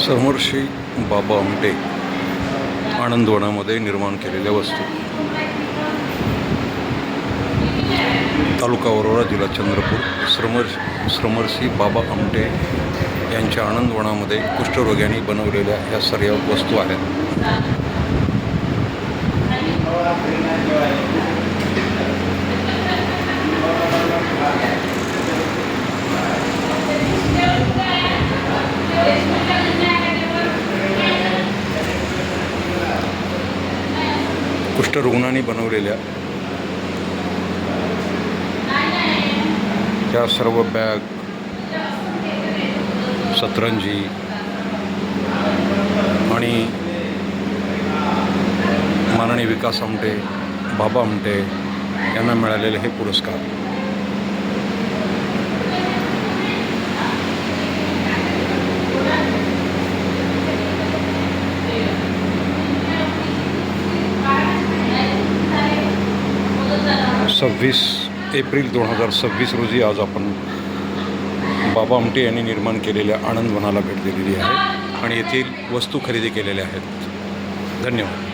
समर्षी बाबा आमटे आनंदवनामध्ये निर्माण केलेल्या वस्तू. तालुका औरोरा, जिल्हा चंद्रपूर. समर्षी बाबा आमटे यांच्या आनंदवनामध्ये कुष्ठरोग्यांनी बनवलेल्या ह्या सर्व वस्तू आहेत. कुष्ठरुग्णांनी बनवलेल्या त्या सर्व बॅग, सतरंजी आणि माननीय विकास आमटे, बाबा आमटे यांना मिळालेले हे पुरस्कार. एप्रिल 2026 रोजी आज आपण बाबा आमटे यांनी निर्माण केलेल्या आनंदवनाला भेट दिलेली आहे आणि येथील वस्तू खरेदी केलेल्या आहेत. धन्यवाद.